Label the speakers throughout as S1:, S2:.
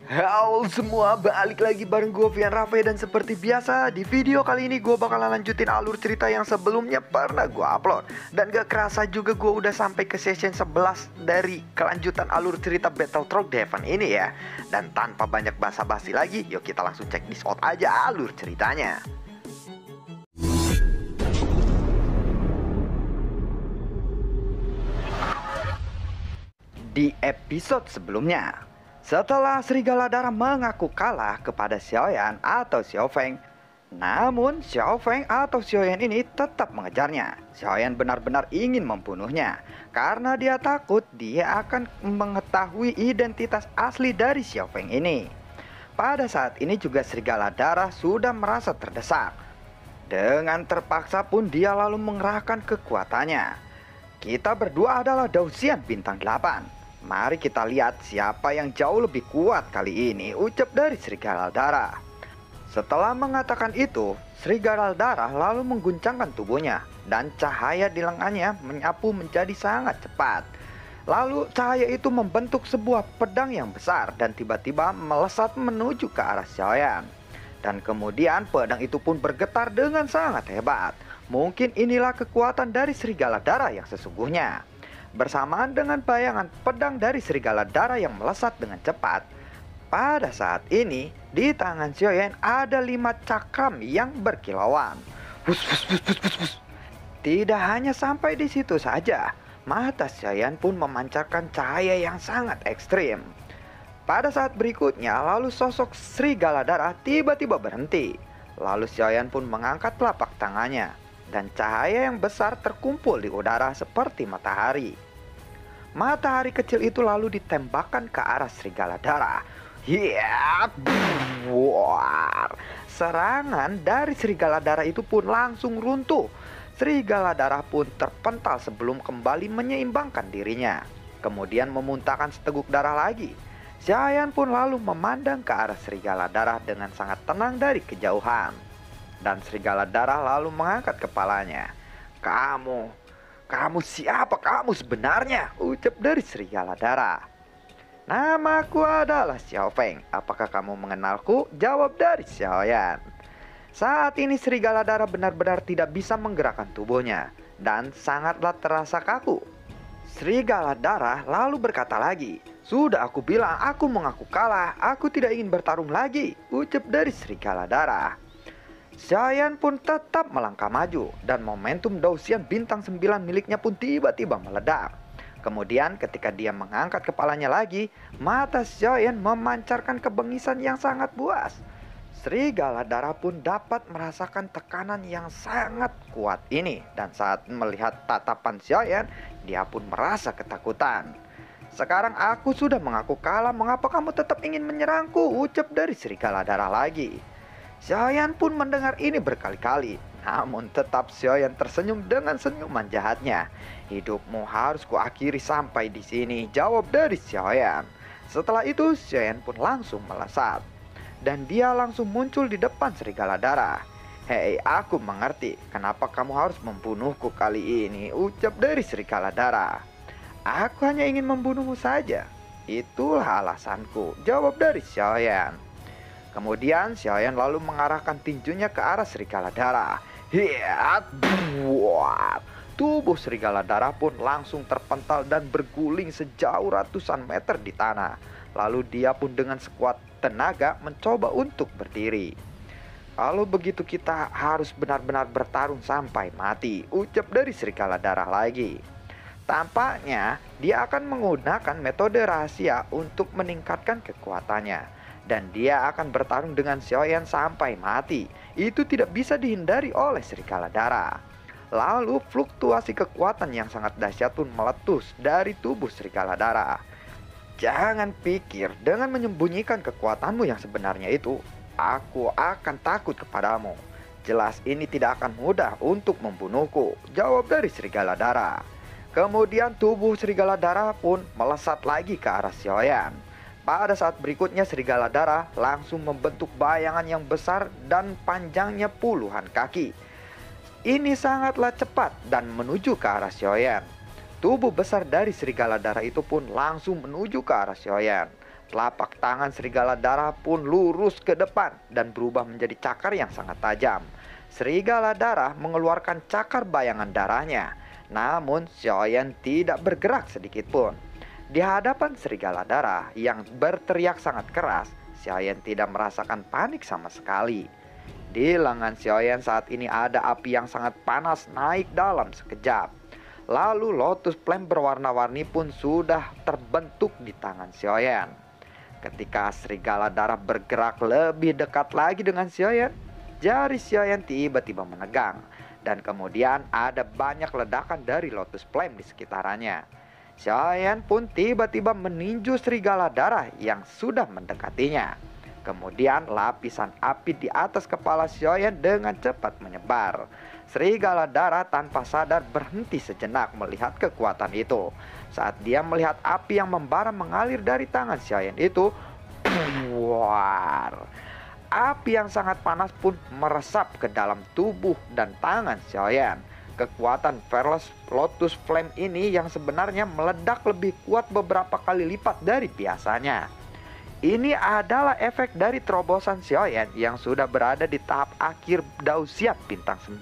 S1: Halo semua, balik lagi bareng gue Vian Rafe. Dan seperti biasa, di video kali ini gue bakalan lanjutin alur cerita yang sebelumnya pernah gue upload. Dan gak kerasa juga gue udah sampai ke session 11 dari kelanjutan alur cerita Battle Truck Devon ini ya. Dan tanpa banyak basa-basi lagi, yuk kita langsung cek this out aja alur ceritanya. Di episode sebelumnya, setelah Serigala Darah mengaku kalah kepada Xiaoyan atau Xiaofeng, namun Xiaofeng atau Xiaoyan ini tetap mengejarnya. Xiaoyan benar-benar ingin membunuhnya karena dia takut dia akan mengetahui identitas asli dari Xiaofeng ini. Pada saat ini juga Serigala Darah sudah merasa terdesak. Dengan terpaksa pun dia lalu mengerahkan kekuatannya. Kita berdua adalah Dausian bintang 8. Mari kita lihat siapa yang jauh lebih kuat kali ini, ucap dari Serigala Darah. Setelah mengatakan itu, Serigala Darah lalu mengguncangkan tubuhnya dan cahaya di lengannya menyapu menjadi sangat cepat. Lalu cahaya itu membentuk sebuah pedang yang besar dan tiba-tiba melesat menuju ke arah Xiaoyan. Dan kemudian pedang itu pun bergetar dengan sangat hebat. Mungkin inilah kekuatan dari Serigala Darah yang sesungguhnya. Bersamaan dengan bayangan pedang dari Serigala Darah yang melesat dengan cepat, pada saat ini di tangan Xiaoyan ada 5 cakram yang berkilauan. Hus, hus, hus, hus, hus, hus. Tidak hanya sampai di situ saja, mata Xiaoyan pun memancarkan cahaya yang sangat ekstrim. Pada saat berikutnya, lalu sosok Serigala Darah tiba-tiba berhenti. Lalu Xiaoyan pun mengangkat telapak tangannya, dan cahaya yang besar terkumpul di udara seperti matahari. Matahari kecil itu lalu ditembakkan ke arah Serigala Darah. Serangan dari Serigala Darah itu pun langsung runtuh. Serigala Darah pun terpental sebelum kembali menyeimbangkan dirinya. Kemudian memuntahkan seteguk darah lagi. Xiaoyan pun lalu memandang ke arah Serigala Darah dengan sangat tenang dari kejauhan. Dan Serigala Darah lalu mengangkat kepalanya. Kamu siapa kamu sebenarnya? Ucap dari Serigala Darah. Namaku adalah Xiaofeng. Apakah kamu mengenalku? Jawab dari Xiaoyan. Saat ini Serigala Darah benar-benar tidak bisa menggerakkan tubuhnya dan sangatlah terasa kaku. Serigala Darah lalu berkata lagi, "Sudah aku bilang aku mengaku kalah. Aku tidak ingin bertarung lagi," ucap dari Serigala Darah. Xiaoyan pun tetap melangkah maju dan momentum Dausian bintang 9 miliknya pun tiba-tiba meledak. Kemudian ketika dia mengangkat kepalanya lagi, mata Xiaoyan memancarkan kebengisan yang sangat buas. Serigala Darah pun dapat merasakan tekanan yang sangat kuat ini, dan saat melihat tatapan Xiaoyan, dia pun merasa ketakutan. "Sekarang aku sudah mengaku kalah, mengapa kamu tetap ingin menyerangku?" ucap dari Serigala Darah lagi. Xiaoyan pun mendengar ini berkali-kali, namun tetap Xiaoyan tersenyum dengan senyuman jahatnya. "Hidupmu harus kuakhiri sampai di sini," jawab dari Xiaoyan. Setelah itu Xiaoyan pun langsung melesat, dan dia langsung muncul di depan Serigala Darah. "Hei, aku mengerti kenapa kamu harus membunuhku kali ini," ucap dari Serigala Darah. "Aku hanya ingin membunuhmu saja. Itulah alasanku," jawab dari Xiaoyan. Kemudian Xiaoyan lalu mengarahkan tinjunya ke arah Serigala Darah. Tubuh Serigala Darah pun langsung terpental dan berguling sejauh ratusan meter di tanah. Lalu dia pun dengan sekuat tenaga mencoba untuk berdiri. "Kalau begitu kita harus benar-benar bertarung sampai mati," ucap dari Serigala Darah lagi. Tampaknya dia akan menggunakan metode rahasia untuk meningkatkan kekuatannya. Dan dia akan bertarung dengan Xiaoyan sampai mati. Itu tidak bisa dihindari oleh Serigala Darah. Lalu fluktuasi kekuatan yang sangat dahsyat pun meletus dari tubuh Serigala Darah. "Jangan pikir dengan menyembunyikan kekuatanmu yang sebenarnya itu, aku akan takut kepadamu. Jelas ini tidak akan mudah untuk membunuhku," jawab dari Serigala Darah. Kemudian tubuh Serigala Darah pun melesat lagi ke arah Xiaoyan. Pada saat berikutnya Serigala Darah langsung membentuk bayangan yang besar dan panjangnya puluhan kaki. Ini sangatlah cepat dan menuju ke arah Xiaoyan. Tubuh besar dari Serigala Darah itu pun langsung menuju ke arah Xiaoyan. Telapak tangan serigala darah pun lurus ke depan dan berubah menjadi cakar yang sangat tajam. Serigala darah mengeluarkan cakar bayangan darahnya. Namun Xiaoyan tidak bergerak sedikit pun. Di hadapan serigala darah yang berteriak sangat keras, Xiaoyan tidak merasakan panik sama sekali. Di lengan Xiaoyan saat ini ada api yang sangat panas naik dalam sekejap. Lalu lotus flame berwarna-warni pun sudah terbentuk di tangan Xiaoyan. Ketika serigala darah bergerak lebih dekat lagi dengan Xiaoyan, jari Xiaoyan tiba-tiba menegang. Dan kemudian ada banyak ledakan dari lotus flame di sekitarannya. Xiaoyan pun tiba-tiba meninju serigala darah yang sudah mendekatinya. Kemudian lapisan api di atas kepala Xiaoyan dengan cepat menyebar. Serigala darah tanpa sadar berhenti sejenak melihat kekuatan itu. Saat dia melihat api yang membara mengalir dari tangan Xiaoyan itu, buar. Api yang sangat panas pun meresap ke dalam tubuh dan tangan Xiaoyan. Kekuatan Fearless Lotus Flame ini yang sebenarnya meledak lebih kuat beberapa kali lipat dari biasanya. Ini adalah efek dari terobosan Xiaoyan yang sudah berada di tahap akhir Dausiat bintang 9.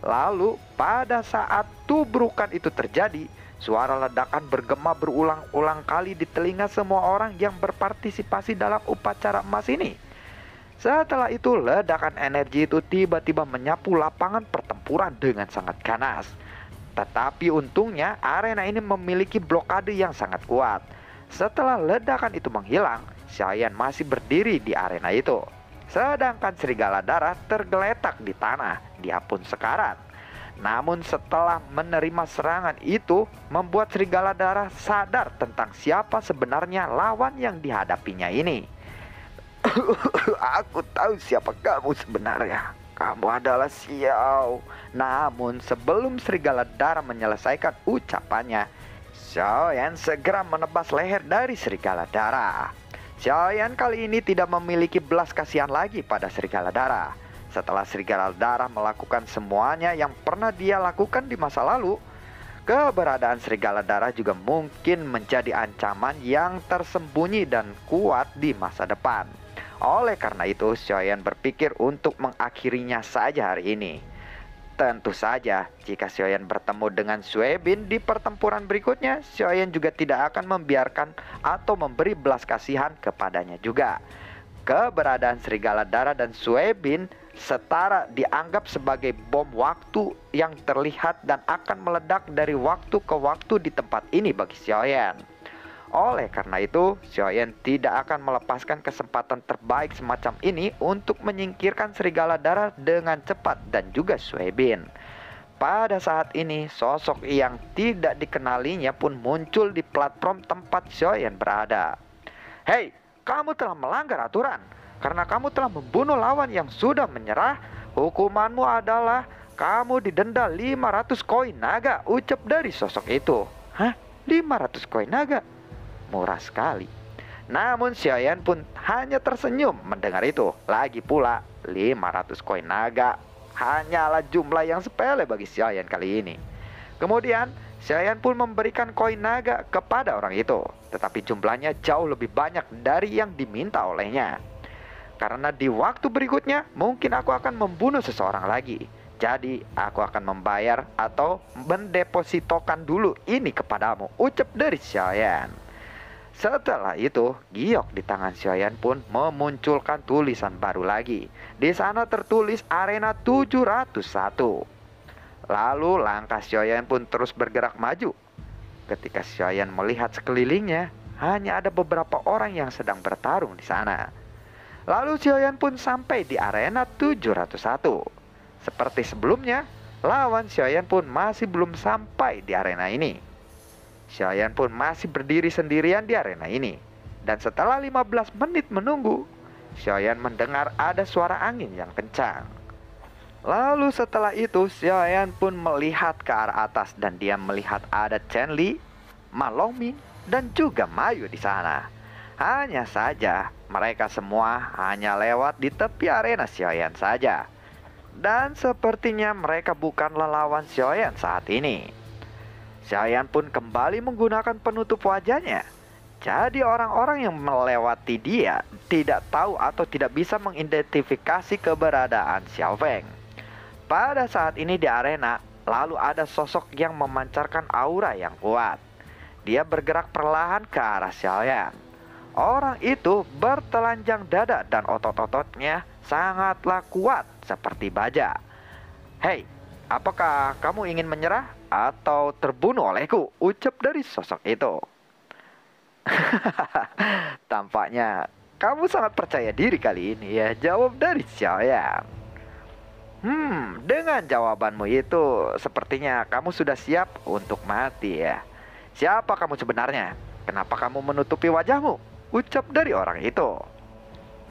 S1: Lalu pada saat tubrukan itu terjadi, suara ledakan bergema berulang-ulang kali di telinga semua orang yang berpartisipasi dalam upacara emas ini. Setelah itu ledakan energi itu tiba-tiba menyapu lapangan pertempuran dengan sangat ganas. Tetapi untungnya arena ini memiliki blokade yang sangat kuat. Setelah ledakan itu menghilang, Xiaoyan masih berdiri di arena itu. Sedangkan serigala darah tergeletak di tanah, dia pun sekarat. Namun setelah menerima serangan itu, membuat serigala darah sadar tentang siapa sebenarnya lawan yang dihadapinya ini. Aku tahu siapa kamu sebenarnya. Kamu adalah Xiao. Namun sebelum serigala darah menyelesaikan ucapannya, Xiaoyan segera menebas leher dari serigala darah. Xiaoyan kali ini tidak memiliki belas kasihan lagi pada serigala darah. Setelah serigala darah melakukan semuanya yang pernah dia lakukan di masa lalu, keberadaan serigala darah juga mungkin menjadi ancaman yang tersembunyi dan kuat di masa depan. Oleh karena itu, Xiaoyan berpikir untuk mengakhirinya saja hari ini. Tentu saja, jika Xiaoyan bertemu dengan Sui Bin di pertempuran berikutnya, Xiaoyan juga tidak akan membiarkan atau memberi belas kasihan kepadanya juga. Keberadaan serigala darah dan Sui Bin setara dianggap sebagai bom waktu yang terlihat dan akan meledak dari waktu ke waktu di tempat ini bagi Xiaoyan. Oleh karena itu, Xiaoyan tidak akan melepaskan kesempatan terbaik semacam ini untuk menyingkirkan serigala darah dengan cepat dan juga Sui Bin. Pada saat ini, sosok yang tidak dikenalinya pun muncul di platform tempat Xiaoyan berada. Hei, kamu telah melanggar aturan. Karena kamu telah membunuh lawan yang sudah menyerah, hukumanmu adalah kamu didenda 500 koin naga, ucap dari sosok itu. Hah? 500 koin naga? Murah sekali. Namun Xiaoyan pun hanya tersenyum mendengar itu. Lagi pula 500 koin naga hanyalah jumlah yang sepele bagi Xiaoyan kali ini. Kemudian Xiaoyan pun memberikan koin naga kepada orang itu. Tetapi jumlahnya jauh lebih banyak dari yang diminta olehnya. Karena di waktu berikutnya mungkin aku akan membunuh seseorang lagi. Jadi aku akan membayar atau mendepositokan dulu ini kepadamu, ucap dari Xiaoyan. Setelah itu, giok di tangan Xiaoyan pun memunculkan tulisan baru lagi. Di sana tertulis arena 701. Lalu langkah Xiaoyan pun terus bergerak maju. Ketika Xiaoyan melihat sekelilingnya, hanya ada beberapa orang yang sedang bertarung di sana. Lalu Xiaoyan pun sampai di arena 701. Seperti sebelumnya, lawan Xiaoyan pun masih belum sampai di arena ini. Xiaoyan pun masih berdiri sendirian di arena ini. Dan setelah 15 menit menunggu, Xiaoyan mendengar ada suara angin yang kencang. Lalu setelah itu Xiaoyan pun melihat ke arah atas dan dia melihat ada Chen Li, Ma Longming, dan juga Mayu di sana. Hanya saja mereka semua hanya lewat di tepi arena Xiaoyan saja. Dan sepertinya mereka bukanlah lawan Xiaoyan saat ini. Xiaoyan pun kembali menggunakan penutup wajahnya. Jadi orang-orang yang melewati dia tidak tahu atau tidak bisa mengidentifikasi keberadaan Xiao Feng. Pada saat ini di arena, lalu ada sosok yang memancarkan aura yang kuat. Dia bergerak perlahan ke arah Xiaoyan. Orang itu bertelanjang dada dan otot-ototnya sangatlah kuat seperti baja. Hei, apakah kamu ingin menyerah atau terbunuh olehku? Ucap dari sosok itu. Tampaknya kamu sangat percaya diri kali ini ya, jawab dari Xiaoyan. Dengan jawabanmu itu sepertinya kamu sudah siap untuk mati ya. Siapa kamu sebenarnya? Kenapa kamu menutupi wajahmu? Ucap dari orang itu.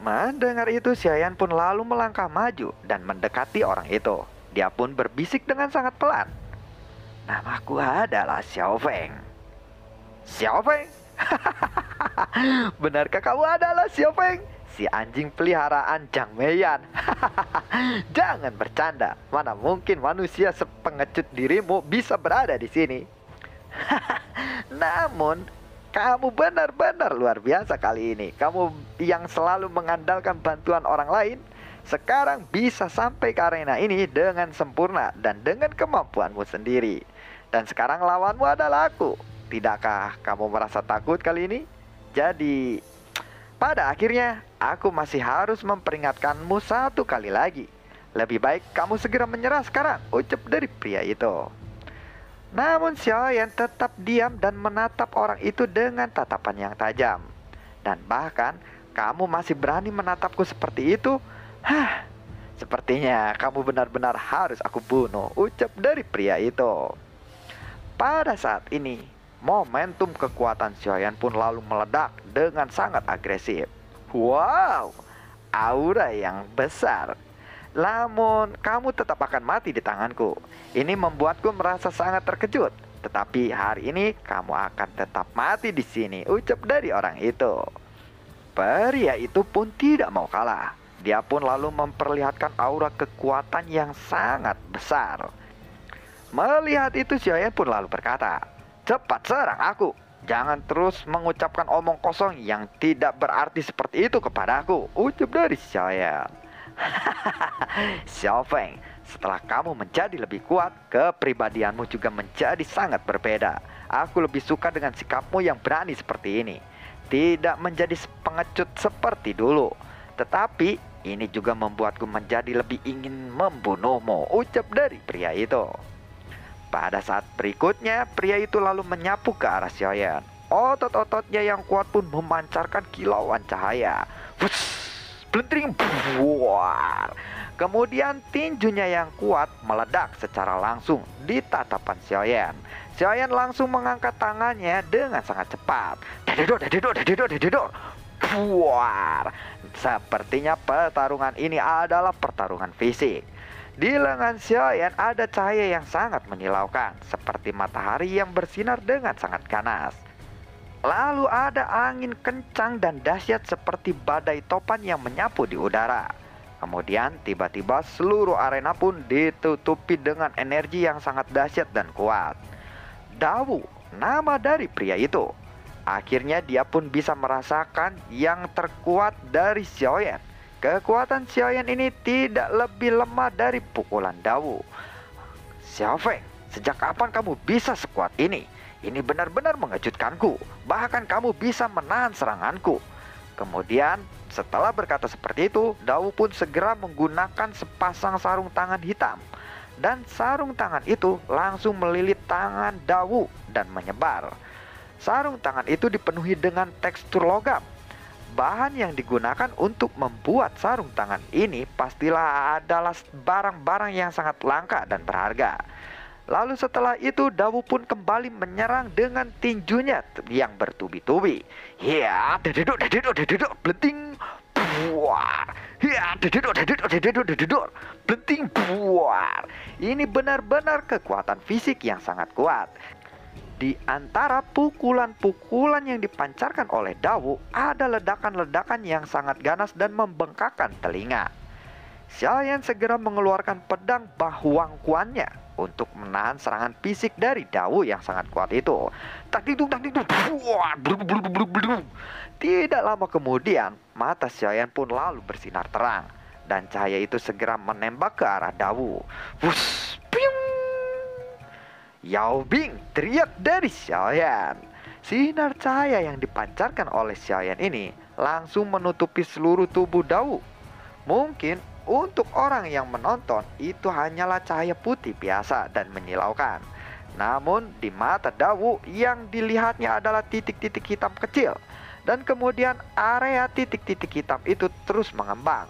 S1: Mendengar itu, Xiaoyan pun lalu melangkah maju dan mendekati orang itu. Dia pun berbisik dengan sangat pelan. Namaku adalah Xiao Feng. Xiao Feng? Benarkah kamu adalah Xiao Feng? Si anjing peliharaan Zhang Meiyan. Jangan bercanda. Mana mungkin manusia sepengecut dirimu bisa berada di sini. Namun, kamu benar-benar luar biasa kali ini. Kamu yang selalu mengandalkan bantuan orang lain, sekarang bisa sampai ke arena ini dengan sempurna dan dengan kemampuanmu sendiri. Dan sekarang lawanmu adalah aku. Tidakkah kamu merasa takut kali ini? Jadi, pada akhirnya aku masih harus memperingatkanmu satu kali lagi. Lebih baik kamu segera menyerah sekarang, ucap dari pria itu. Namun Xiaoyan tetap diam dan menatap orang itu dengan tatapan yang tajam. Dan bahkan, kamu masih berani menatapku seperti itu? Sepertinya kamu benar-benar harus aku bunuh, ucap dari pria itu. Pada saat ini, momentum kekuatan Xiaoyan pun lalu meledak dengan sangat agresif. Wow, aura yang besar. Namun, kamu tetap akan mati di tanganku. Ini membuatku merasa sangat terkejut. Tetapi hari ini kamu akan tetap mati di sini, ucap dari orang itu. Pria itu pun tidak mau kalah. Dia pun lalu memperlihatkan aura kekuatan yang sangat besar. Melihat itu, Xiaoyan pun lalu berkata, "Cepat serang aku. Jangan terus mengucapkan omong kosong yang tidak berarti seperti itu kepadaku," ucap dari Xiaoyan. Xiao Feng, setelah kamu menjadi lebih kuat, kepribadianmu juga menjadi sangat berbeda. Aku lebih suka dengan sikapmu yang berani seperti ini. Tidak menjadi pengecut seperti dulu. Tetapi ini juga membuatku menjadi lebih ingin membunuhmu, ucap dari pria itu. Pada saat berikutnya, pria itu lalu menyapu ke arah Xiaoyan. Otot-ototnya yang kuat pun memancarkan kilauan cahaya. Blentring, buar. Kemudian tinjunya yang kuat meledak secara langsung di tatapan Xiaoyan. Xiaoyan langsung mengangkat tangannya dengan sangat cepat. Dadedor. Buar. Sepertinya pertarungan ini adalah pertarungan fisik. Di lengan Xiaoyan ada cahaya yang sangat menyilaukan, seperti matahari yang bersinar dengan sangat ganas. Lalu ada angin kencang dan dahsyat seperti badai topan yang menyapu di udara. Kemudian tiba-tiba seluruh arena pun ditutupi dengan energi yang sangat dahsyat dan kuat. Dawu, nama dari pria itu. Akhirnya dia pun bisa merasakan yang terkuat dari Xiaoyan. Kekuatan Xiaoyan ini tidak lebih lemah dari pukulan Dawu. Xiao Feng, sejak kapan kamu bisa sekuat ini? Ini benar-benar mengejutkanku. Bahkan kamu bisa menahan seranganku. Kemudian setelah berkata seperti itu, Dawu pun segera menggunakan sepasang sarung tangan hitam. Dan sarung tangan itu langsung melilit tangan Dawu dan menyebar. Sarung tangan itu dipenuhi dengan tekstur logam. Bahan yang digunakan untuk membuat sarung tangan ini pastilah adalah barang-barang yang sangat langka dan berharga. Lalu setelah itu Dawu pun kembali menyerang dengan tinjunya yang bertubi-tubi. Ya, dededor, blenting, buar. Ya, dededor, blenting, buar. Ini benar-benar kekuatan fisik yang sangat kuat. Di antara pukulan-pukulan yang dipancarkan oleh Dawu, ada ledakan-ledakan yang sangat ganas dan membengkakkan telinga. Xiaoyan segera mengeluarkan pedang Bahuang Kuannya. untuk menahan serangan fisik dari Dawu yang sangat kuat itu. Tak didung, wah, blub, blub, blub, blub. Tidak lama kemudian, mata Xiaoyan pun lalu bersinar terang, dan cahaya itu segera menembak ke arah Dawu. Wush, piung! Yao Bing, teriak dari Xiaoyan. Sinar cahaya yang dipancarkan oleh Xiaoyan ini langsung menutupi seluruh tubuh Dawu. Mungkin untuk orang yang menonton itu hanyalah cahaya putih biasa dan menyilaukan. Namun di mata Dawu yang dilihatnya adalah titik-titik hitam kecil. Dan kemudian area titik-titik hitam itu terus mengembang.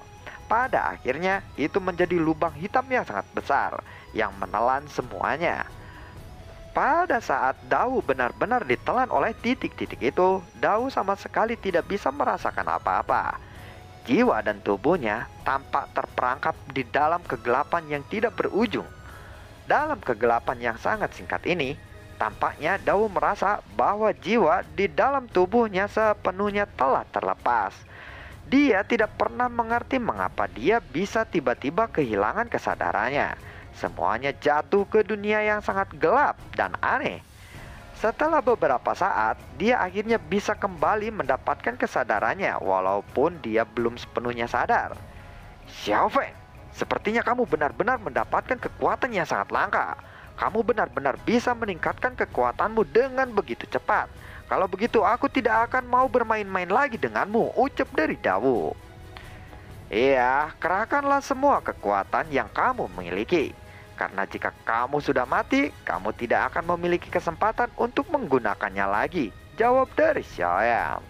S1: Pada akhirnya itu menjadi lubang hitam yang sangat besar yang menelan semuanya. Pada saat Dawu benar-benar ditelan oleh titik-titik itu, Dawu sama sekali tidak bisa merasakan apa-apa. Jiwa dan tubuhnya tampak terperangkap di dalam kegelapan yang tidak berujung. Dalam kegelapan yang sangat singkat ini, tampaknya Dawu merasa bahwa jiwa di dalam tubuhnya sepenuhnya telah terlepas. Dia tidak pernah mengerti mengapa dia bisa tiba-tiba kehilangan kesadarannya. Semuanya jatuh ke dunia yang sangat gelap dan aneh. Setelah beberapa saat, dia akhirnya bisa kembali mendapatkan kesadarannya walaupun dia belum sepenuhnya sadar. Xiao Feng, sepertinya kamu benar-benar mendapatkan kekuatan yang sangat langka. Kamu benar-benar bisa meningkatkan kekuatanmu dengan begitu cepat. Kalau begitu aku tidak akan mau bermain-main lagi denganmu, ucap dari Dawu. Iya, kerahkanlah semua kekuatan yang kamu miliki. Karena jika kamu sudah mati, kamu tidak akan memiliki kesempatan untuk menggunakannya lagi, jawab dari Xiaoyan.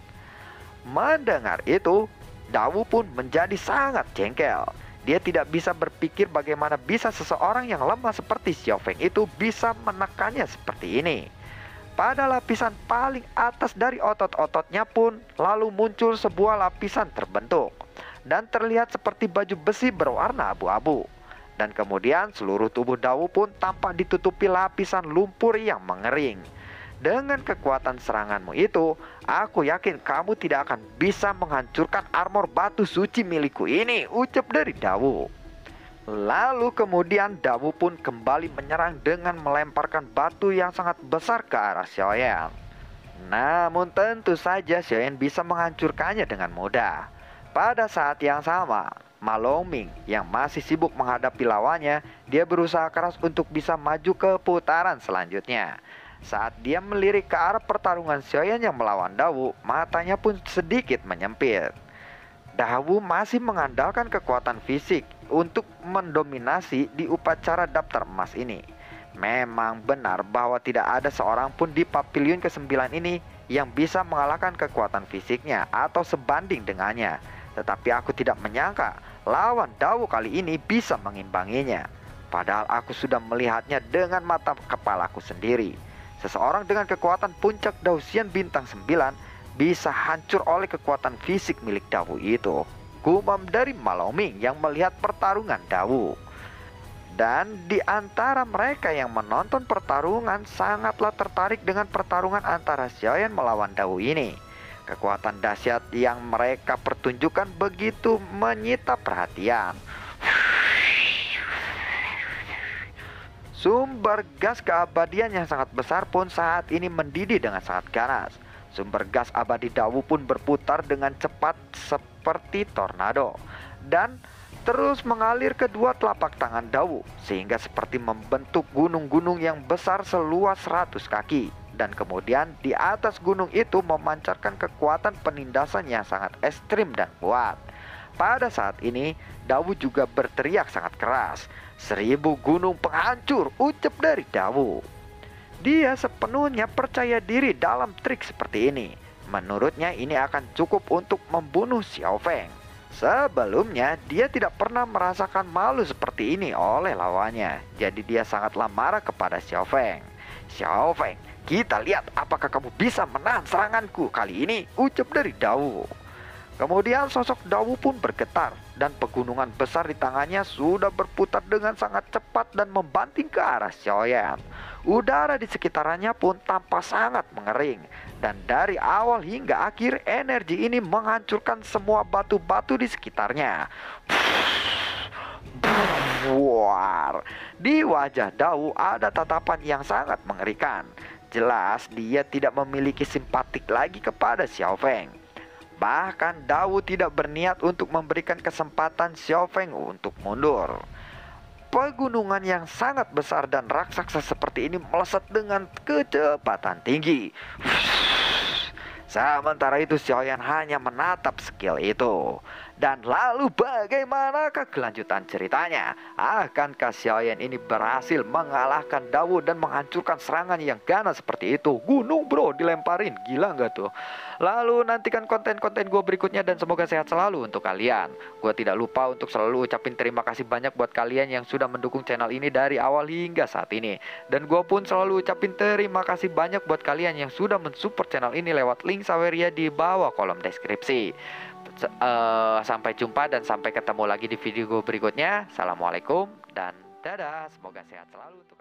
S1: Mendengar itu, Dawu pun menjadi sangat jengkel. Dia tidak bisa berpikir bagaimana bisa seseorang yang lemah seperti Xiao Feng itu bisa menekannya seperti ini. Pada lapisan paling atas dari otot-ototnya pun lalu muncul sebuah lapisan terbentuk dan terlihat seperti baju besi berwarna abu-abu. Dan kemudian seluruh tubuh Dawu pun tampak ditutupi lapisan lumpur yang mengering. Dengan kekuatan seranganmu itu, aku yakin kamu tidak akan bisa menghancurkan armor batu suci milikku ini, ucap dari Dawu. Lalu kemudian Dawu pun kembali menyerang dengan melemparkan batu yang sangat besar ke arah Xiaoyan. Namun tentu saja Xiaoyan bisa menghancurkannya dengan mudah. Pada saat yang sama, Ma Longming yang masih sibuk menghadapi lawannya, dia berusaha keras untuk bisa maju ke putaran selanjutnya. Saat dia melirik ke arah pertarungan Xiaoyan yang melawan Dawu, matanya pun sedikit menyempit. Dawu masih mengandalkan kekuatan fisik untuk mendominasi di upacara daftar emas ini. Memang benar bahwa tidak ada seorang pun di pavilion ke-9 ini yang bisa mengalahkan kekuatan fisiknya atau sebanding dengannya. Tetapi aku tidak menyangka lawan Dawu kali ini bisa mengimbanginya. Padahal aku sudah melihatnya dengan mata kepalaku sendiri. Seseorang dengan kekuatan puncak Daoxian bintang 9 bisa hancur oleh kekuatan fisik milik Dawu itu, gumam dari Ma Longming yang melihat pertarungan Dawu. Dan di antara mereka yang menonton pertarungan sangatlah tertarik dengan pertarungan antara Xiaoyan melawan Dawu ini. Kekuatan dahsyat yang mereka pertunjukkan begitu menyita perhatian. Sumber gas keabadian yang sangat besar pun saat ini mendidih dengan sangat ganas. Sumber gas abadi Dawu pun berputar dengan cepat seperti tornado dan terus mengalir ke dua telapak tangan Dawu sehingga seperti membentuk gunung-gunung yang besar seluas 100 kaki. Dan kemudian di atas gunung itu memancarkan kekuatan penindasan yang sangat ekstrim dan kuat. Pada saat ini, Dawu juga berteriak sangat keras. 1000 gunung penghancur, ucap dari Dawu. Dia sepenuhnya percaya diri dalam trik seperti ini. Menurutnya ini akan cukup untuk membunuh Xiao Feng. Sebelumnya, dia tidak pernah merasakan malu seperti ini oleh lawannya. Jadi dia sangatlah marah kepada Xiao Feng. Xiao Feng, kita lihat apakah kamu bisa menahan seranganku kali ini, ucap dari Dawu. Kemudian sosok Dawu pun bergetar dan pegunungan besar di tangannya sudah berputar dengan sangat cepat dan membanting ke arah Xiaoyan. Udara di sekitarnya pun tampak sangat mengering. Dan dari awal hingga akhir energi ini menghancurkan semua batu-batu di sekitarnya.
S2: War. Di wajah Dao ada tatapan yang sangat mengerikan. Jelas dia tidak memiliki simpatik lagi kepada Xiao Feng. Bahkan Dao tidak berniat untuk memberikan kesempatan Xiao Feng untuk mundur. Pegunungan yang sangat besar dan raksasa seperti ini melesat dengan kecepatan tinggi. Sementara itu Xiaoyan hanya menatap skill itu. Dan lalu bagaimanakah kelanjutan ceritanya? Akankah Xiaoyan ini berhasil mengalahkan Dao dan menghancurkan serangan yang ganas seperti itu? Gunung bro dilemparin, gila nggak tuh? Lalu nantikan konten-konten gue berikutnya dan semoga sehat selalu untuk kalian. Gue tidak lupa untuk selalu ucapin terima kasih banyak buat kalian yang sudah mendukung channel ini dari awal hingga saat ini. Dan gue pun selalu ucapin terima kasih banyak buat kalian yang sudah mensupport channel ini lewat link Saweria di bawah kolom deskripsi. Sampai jumpa dan sampai ketemu lagi di video gue berikutnya. Assalamualaikum dan dadah. Semoga sehat selalu untuk